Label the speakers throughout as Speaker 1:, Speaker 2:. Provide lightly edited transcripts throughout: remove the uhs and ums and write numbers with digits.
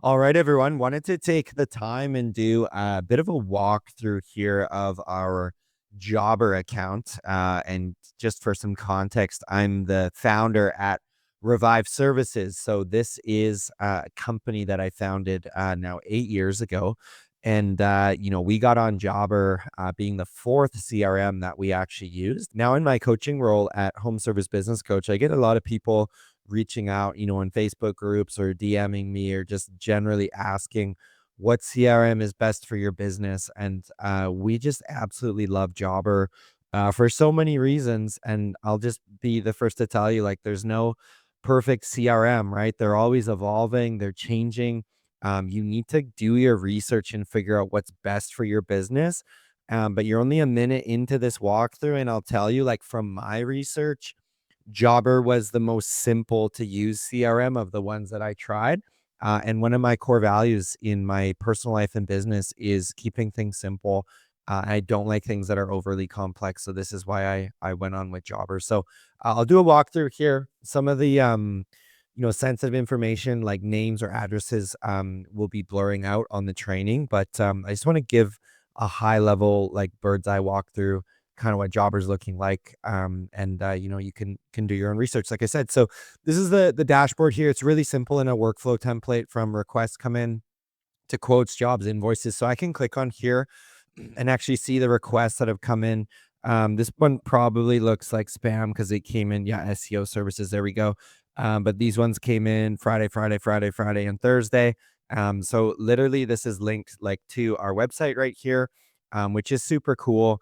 Speaker 1: All right, everyone. Wanted to take the time and do a bit of a walkthrough here of our Jobber account. And just for some context, I'm the founder at Revive Services. So this is a company that I founded now 8 years ago. And, we got on Jobber being the fourth CRM that we actually used. Now, in my coaching role at Home Service Business Coach, I get a lot of people reaching out, in Facebook groups or DMing me or just generally asking what CRM is best for your business. And we just absolutely love Jobber for so many reasons. And I'll just be the first to tell you, like, there's no perfect CRM, right? They're always evolving, they're changing. You need to do your research and figure out what's best for your business. But you're only a minute into this walkthrough, and I'll tell you, like, from my research, Jobber was the most simple to use CRM of the ones that I tried. And one of my core values in my personal life and business is keeping things simple. I don't like things that are overly complex. So this is why I went on with Jobber. So I'll do a walkthrough here. Some of the sensitive information like names or addresses will be blurring out on the training, but I just want to give a high level like bird's eye walkthrough kind of what Jobber's looking like. And you can do your own research, like I said. So this is the dashboard here. It's really simple in a workflow template from requests come in to quotes, jobs, invoices. So I can click on here and actually see the requests that have come in. This one probably looks like spam because it came in, yeah, SEO services. There we go. But these ones came in Friday, and Thursday. So literally, this is linked like to our website right here, which is super cool.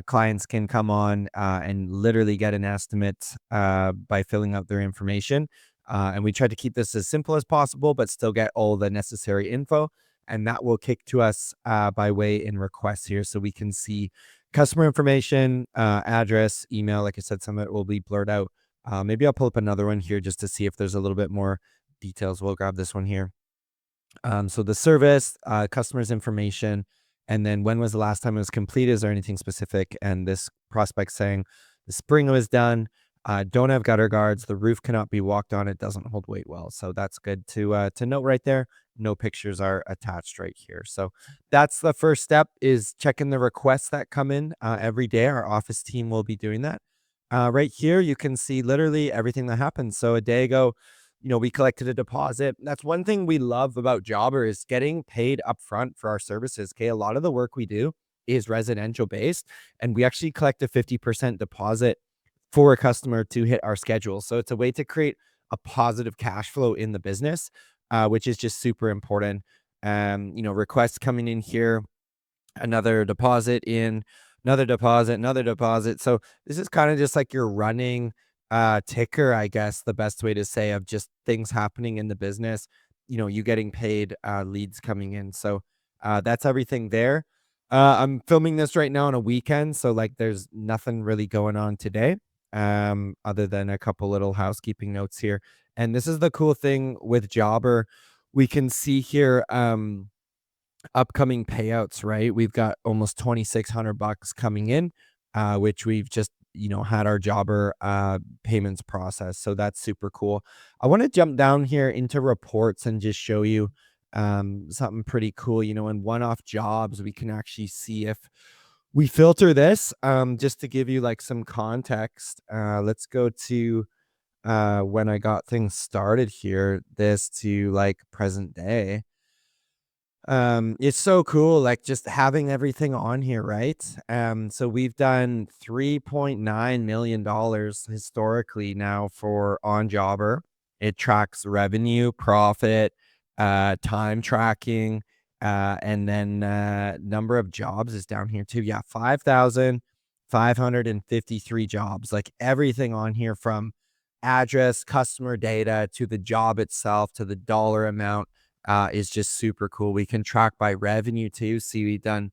Speaker 1: Clients can come on and literally get an estimate by filling out their information. And we try to keep this as simple as possible, but still get all the necessary info. And that will kick to us by way in requests here. So we can see customer information, address, email. Like I said, some of it will be blurred out. Maybe I'll pull up another one here just to see if there's a little bit more details. We'll grab this one here. So the service, customer's information, and then when was the last time it was completed? Is there anything specific? And this prospect saying the spring was done. Don't have gutter guards. The roof cannot be walked on. It doesn't hold weight well. So that's good to note right there. No pictures are attached right here. So that's the first step is checking the requests that come in every day. Our office team will be doing that. Right here, you can see literally everything that happens. So a day ago, we collected a deposit. That's one thing we love about Jobber is getting paid upfront for our services. Okay. A lot of the work we do is residential based, and we actually collect a 50% deposit for a customer to hit our schedule. So it's a way to create a positive cash flow in the business, which is just super important. Requests coming in here, another deposit in, another deposit, another deposit. So this is kind of just like your running ticker, I guess, the best way to say of just things happening in the business, you getting paid, leads coming in. So that's everything there. I'm filming this right now on a weekend, so like there's nothing really going on today, other than a couple little housekeeping notes here. And this is the cool thing with Jobber. We can see here upcoming payouts, right? We've got almost 2,600 bucks coming in, which we've just, had our Jobber payments process. So that's super cool. I want to jump down here into reports and just show you something pretty cool. In one-off jobs, we can actually see if we filter this, just to give you like some context. Let's go to when I got things started here, this to like present day. It's so cool, like, just having everything on here, right? So we've done $3.9 million historically now for on Jobber. It tracks revenue, profit, time tracking, and then, number of jobs is down here too. Yeah, 5,553 jobs, like, everything on here from address, customer data, to the job itself, to the dollar amount is just super cool. We can track by revenue too. See, we've done,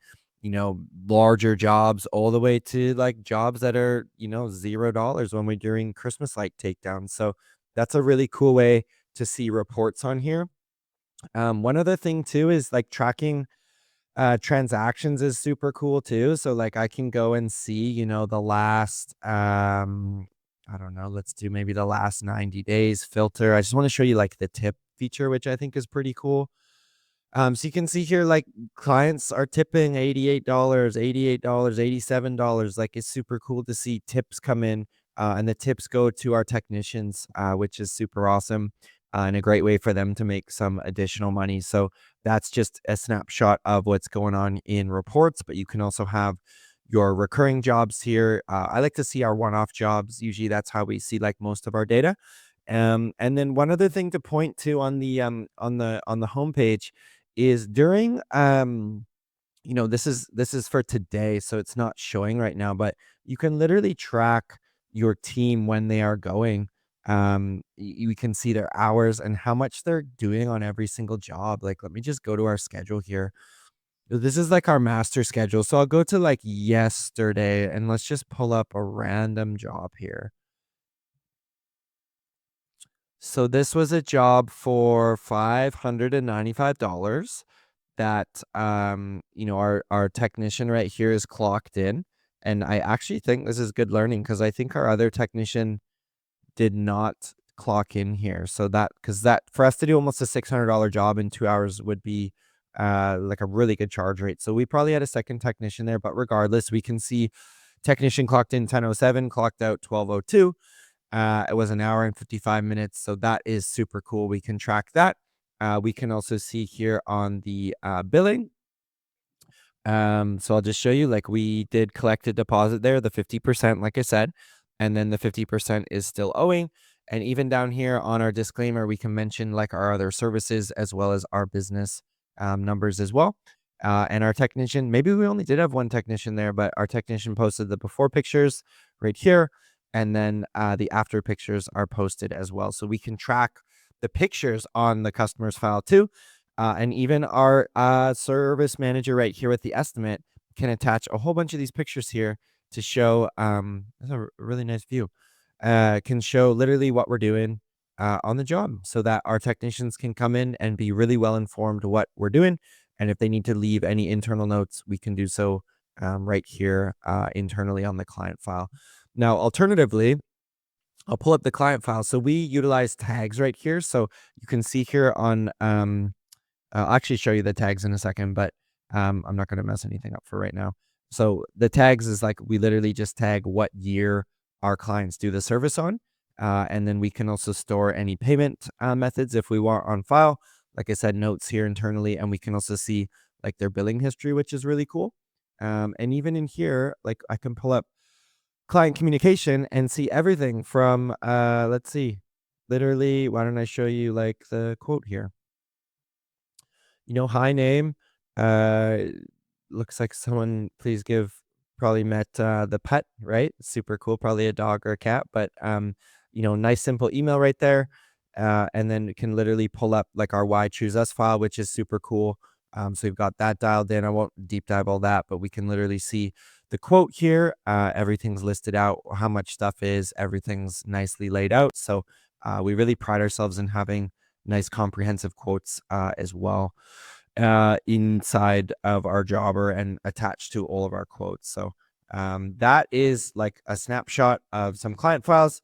Speaker 1: larger jobs all the way to like jobs that are, $0 when we're doing Christmas light takedowns. So that's a really cool way to see reports on here. One other thing too is like tracking transactions is super cool too. So like I can go and see, the last I don't know, let's do maybe the last 90 days filter. I just want to show you like the tip feature, which I think is pretty cool. So you can see here, like clients are tipping $88, $88, $87. Like it's super cool to see tips come in, and the tips go to our technicians, which is super awesome, and a great way for them to make some additional money. So that's just a snapshot of what's going on in reports, but you can also have your recurring jobs here. I like to see our one-off jobs. Usually that's how we see like most of our data. And then one other thing to point to on the homepage is during this is for today, so it's not showing right now, but you can literally track your team when they are going. You can see their hours and how much they're doing on every single job. Like, let me just go to our schedule here. This is like our master schedule. So I'll go to like yesterday and let's just pull up a random job here. So this was a job for $595 that our technician right here is clocked in. And I actually think this is good learning because I think our other technician did not clock in here. So that because that for us to do almost a $600 job in 2 hours would be like a really good charge rate. So we probably had a second technician there, but regardless, we can see technician clocked in 10:07, clocked out 12:02. It was an hour and 55 minutes. So that is super cool. We can track that. We can also see here on the billing. So I'll just show you, like we did collect a deposit there, the 50%, like I said, and then the 50% is still owing. And even down here on our disclaimer, we can mention like our other services as well as our business numbers as well. And our technician, maybe we only did have one technician there, but our technician posted the before pictures right here. And then the after pictures are posted as well. So we can track the pictures on the customer's file too. And even our service manager right here with the estimate can attach a whole bunch of these pictures here to show, that's a really nice view, can show literally what we're doing on the job so that our technicians can come in and be really well informed what we're doing. And if they need to leave any internal notes, we can do so right here internally on the client file. Now, alternatively, I'll pull up the client file. So we utilize tags right here. So you can see here on I'll actually show you the tags in a second, but I'm not going to mess anything up for right now. So the tags is like we literally just tag what year our clients do the service on. And then we can also store any payment methods if we want on file. Like I said, notes here internally, and we can also see like their billing history, which is really cool. And even in here, like I can pull up client communication and see everything from, let's see, literally, why don't I show you like the quote here? Hi name. Uh, looks like someone please give probably met the pet, right? Super cool, probably a dog or a cat, but nice simple email right there. And then it can literally pull up like our Why Choose Us file, which is super cool. So we've got that dialed in. I won't deep dive all that, but we can literally see the quote here. Everything's listed out, how much stuff is, everything's nicely laid out. So we really pride ourselves in having nice comprehensive quotes as well inside of our jobber and attached to all of our quotes. So that is like a snapshot of some client files.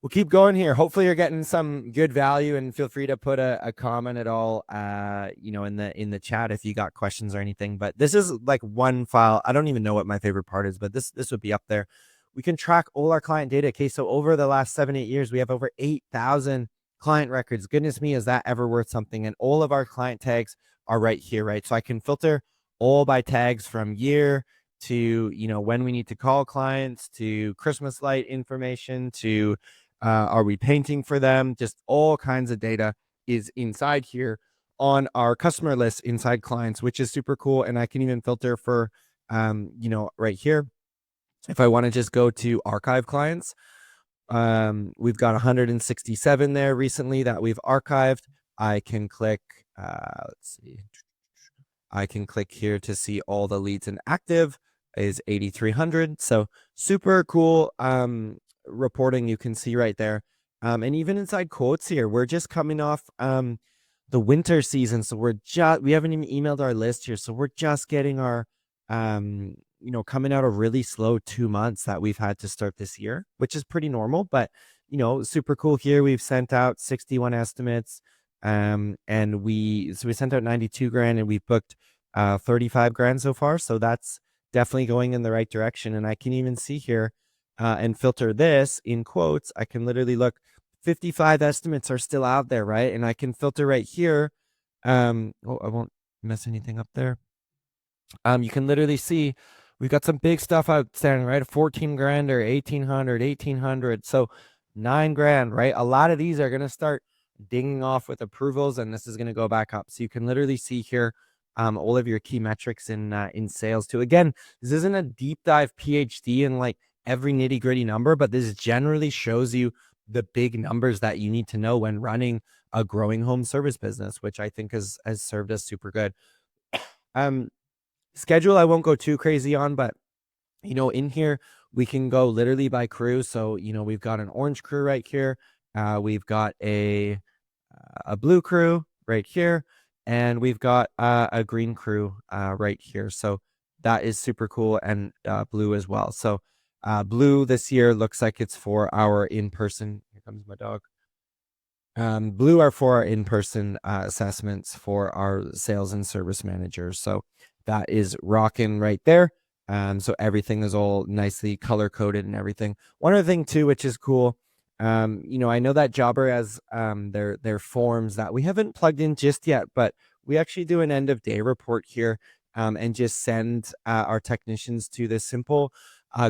Speaker 1: We'll keep going here. Hopefully you're getting some good value, and feel free to put a comment at all, in the chat if you got questions or anything. But this is like one file. I don't even know what my favorite part is, but this would be up there. We can track all our client data. Okay, so over the last 7-8 years, we have over 8,000 client records. Goodness me, is that ever worth something? And all of our client tags are right here, right? So I can filter all by tags from year to, when we need to call clients, to Christmas light information, to are we painting for them? Just all kinds of data is inside here on our customer list inside clients, which is super cool. And I can even filter for, right here. If I want to just go to archive clients, we've got 167 there recently that we've archived. I can click, let's see. I can click here to see all the leads and active is 8,300. So super cool reporting you can see right there. And even inside quotes here, we're just coming off the winter season. So we haven't even emailed our list here. So we're just getting our, coming out a really slow 2 months that we've had to start this year, which is pretty normal, but super cool here. We've sent out 61 estimates. And we sent out 92 grand and we booked 35 grand so far. So that's definitely going in the right direction. And I can even see here and filter this in quotes. I can literally look, 55 estimates are still out there, right? And I can filter right here. Oh, I won't mess anything up there. You can literally see we've got some big stuff outstanding, right? 14 grand or 1800. So 9 grand, right? A lot of these are going to start dinging off with approvals, and this is going to go back up. So you can literally see here all of your key metrics in sales too. Again, this isn't a deep dive PhD in like every nitty gritty number, but this generally shows you the big numbers that you need to know when running a growing home service business, which I think has served us super good. Schedule I won't go too crazy on, but in here we can go literally by crew. So we've got an orange crew right here, we've got a blue crew right here, and we've got a green crew right here. So that is super cool, and blue as well. So blue this year looks like it's for our in-person, here comes my dog. Blue are for our in-person assessments for our sales and service managers. So that is rocking right there. So everything is all nicely color coded and everything. One other thing too, which is cool, I know that Jobber has their forms that we haven't plugged in just yet, but we actually do an end of day report here, and just send our technicians to this simple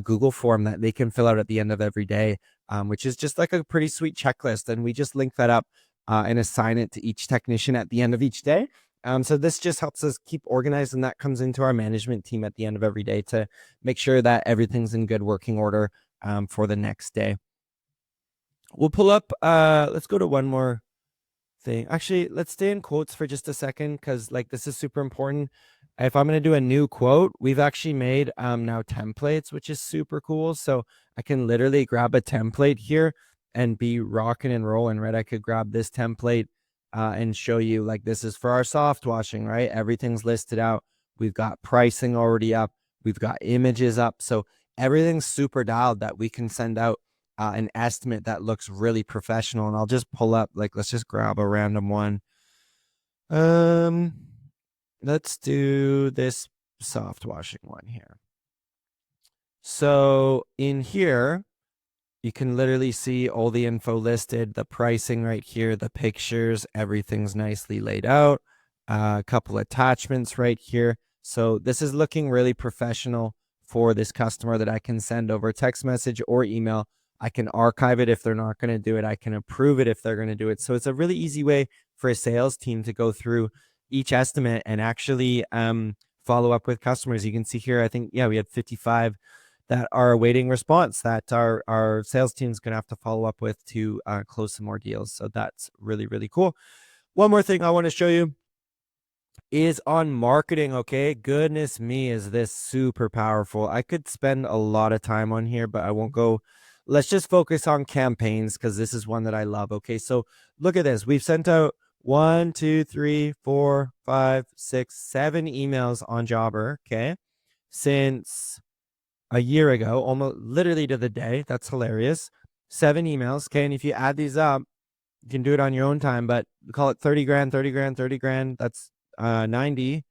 Speaker 1: Google form that they can fill out at the end of every day, which is just like a pretty sweet checklist. And we just link that up and assign it to each technician at the end of each day. So this just helps us keep organized, and that comes into our management team at the end of every day to make sure that everything's in good working order for the next day. We'll pull up, let's go to one more thing. Actually, let's stay in quotes for just a second, because like this is super important. If I'm going to do a new quote, we've actually made now templates, which is super cool. So I can literally grab a template here and be rocking and rolling, right? I could grab this template and show you, like, this is for our soft washing, right? Everything's listed out. We've got pricing already up. We've got images up. So everything's super dialed that we can send out an estimate that looks really professional. And I'll just pull up, like, let's just grab a random one. Let's do this soft washing one here. So in here, you can literally see all the info listed, the pricing right here, the pictures, everything's nicely laid out. A couple attachments right here. So this is looking really professional for this customer that I can send over text message or email. I can archive it if they're not going to do it. I can approve it if they're going to do it. So it's a really easy way for a sales team to go through each estimate and actually follow up with customers. You can see here, I think, we had 55 that are awaiting response that our sales team is going to have to follow up with to close some more deals. So that's really, really cool. One more thing I want to show you is on marketing. Okay, goodness me, is this super powerful. I could spend a lot of time on here, but I won't go. Let's just focus on campaigns, because this is one that I love. Okay, so look at this. We've sent out 1, 2, 3, 4, 5, 6, 7 emails on Jobber, okay, since a year ago, almost literally to the day. That's hilarious. 7 emails, okay, and if you add these up, you can do it on your own time, but call it 30 grand, 30 grand, 30 grand. That's 90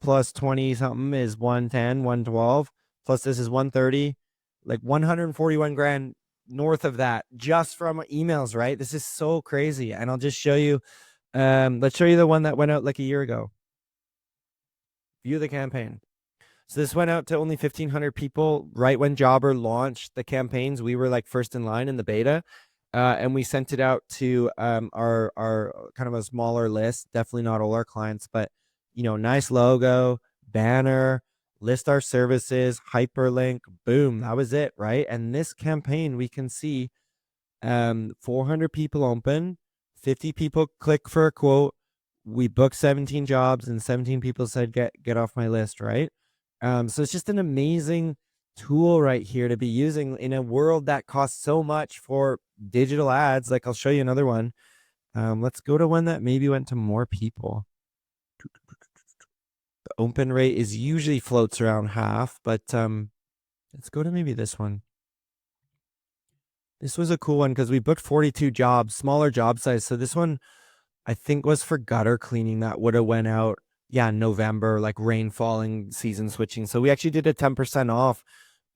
Speaker 1: plus 20 something is 110, 112, plus this is 130, like 141 grand north of that just from emails, right? This is so crazy. And I'll just show you, let's show you the one that went out like a year ago. View the campaign. So this went out to only 1,500 people right when Jobber launched the campaigns. We were like first in line in the beta, and we sent it out to our kind of a smaller list. Definitely not all our clients, but nice logo, banner, list our services, hyperlink, boom, that was it, right? And this campaign, we can see 400 people open, 50 people click for a quote. We booked 17 jobs, and 17 people said get off my list, right? So it's just an amazing tool right here to be using in a world that costs so much for digital ads. Like, I'll show you another one. Let's go to one that maybe went to more people. The open rate is usually floats around half, but let's go to maybe this one. This was a cool one because we booked 42 jobs, smaller job size. So this one, I think was for gutter cleaning that would have went out, yeah, November, like rain falling, season switching. So we actually did a 10% off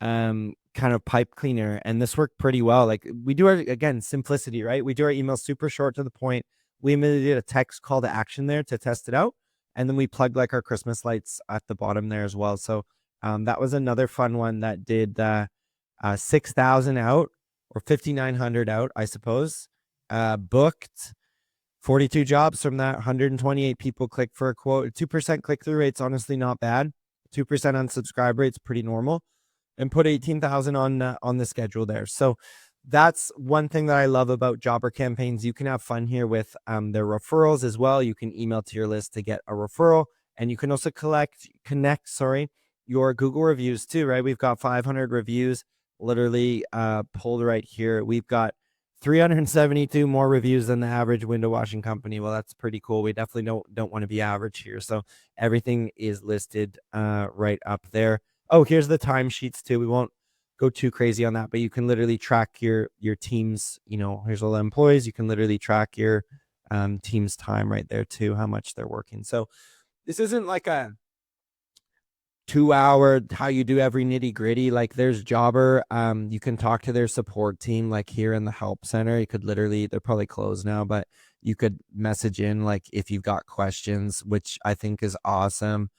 Speaker 1: kind of pipe cleaner, and this worked pretty well. Like we do our, again, simplicity, right? We do our emails super short to the point. We immediately did a text call to action there to test it out, and then we plugged like our Christmas lights at the bottom there as well. So that was another fun one that did 6,000 out or 5,900 out, I suppose. Booked 42 jobs from that. 128 people clicked for a quote. 2% click through rate's honestly not bad. 2% unsubscribe rate's pretty normal. And put 18,000 on the schedule there. So that's one thing that I love about Jobber campaigns. You can have fun here with their referrals as well. You can email to your list to get a referral, and you can also connect your Google reviews too, right? We've got 500 reviews literally pulled right here. We've got 372 more reviews than the average window washing company. Well, that's pretty cool. We definitely don't want to be average here. So everything is listed right up there. Oh, here's the timesheets too. We won't go too crazy on that, but you can literally track your team's, here's all the employees. You can literally track your team's time right there too, how much they're working. So this isn't like a 2 hour how you do every nitty gritty. Like there's Jobber. You can talk to their support team, like here in the help center. You could literally, they're probably closed now, but you could message in like if you've got questions, which I think is awesome.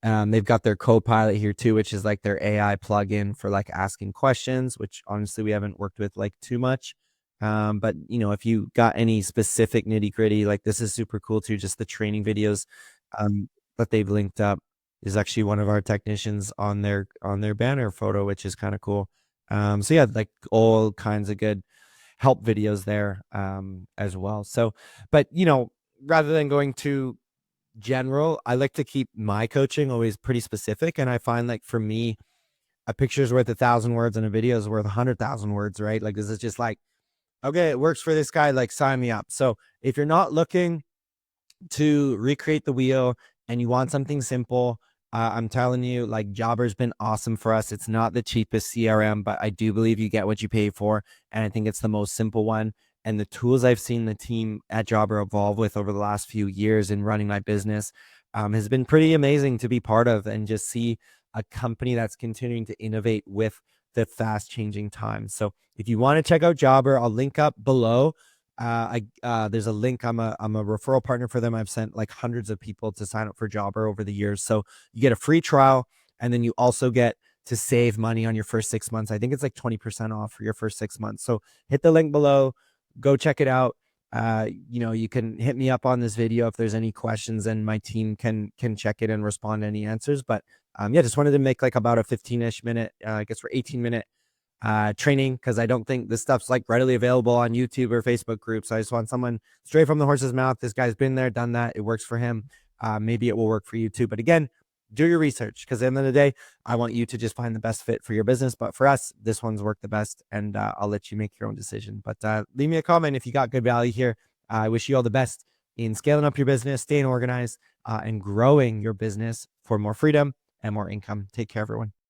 Speaker 1: They've got their Copilot here too, which is like their AI plugin for like asking questions, which honestly we haven't worked with like too much. But if you got any specific nitty gritty, like this is super cool too. Just the training videos that they've linked up is actually one of our technicians on their banner photo, which is kind of cool. So yeah, like all kinds of good help videos there as well. So, but rather than going to general, I like to keep my coaching always pretty specific. And I find like for me, a picture is worth 1,000 words and a video is worth 100,000 words, right? Like this is just like, okay, it works for this guy, like sign me up. So if you're not looking to recreate the wheel and you want something simple, I'm telling you, like Jobber's been awesome for us. It's not the cheapest CRM, but I do believe you get what you pay for. And I think it's the most simple one. And the tools I've seen the team at Jobber evolve with over the last few years in running my business has been pretty amazing to be part of and just see a company that's continuing to innovate with the fast changing times. So if you want to check out Jobber, I'll link up below. There's a link. I'm a referral partner for them. I've sent like hundreds of people to sign up for Jobber over the years. So you get a free trial, and then you also get to save money on your first 6 months. I think it's like 20% off for your first 6 months. So hit the link below, go check it out. You can hit me up on this video if there's any questions, and my team can check it and respond to any answers. But yeah, just wanted to make like about a 15-ish minute, I guess we're 18-minute training, because I don't think this stuff's like readily available on YouTube or Facebook groups. I just want someone straight from the horse's mouth. This guy's been there, done that. It works for him. Maybe it will work for you too. But again, do your research, because at the end of the day, I want you to just find the best fit for your business. But for us, this one's worked the best, and I'll let you make your own decision. But leave me a comment if you got good value here. I wish you all the best in scaling up your business, staying organized, and growing your business for more freedom and more income. Take care, everyone.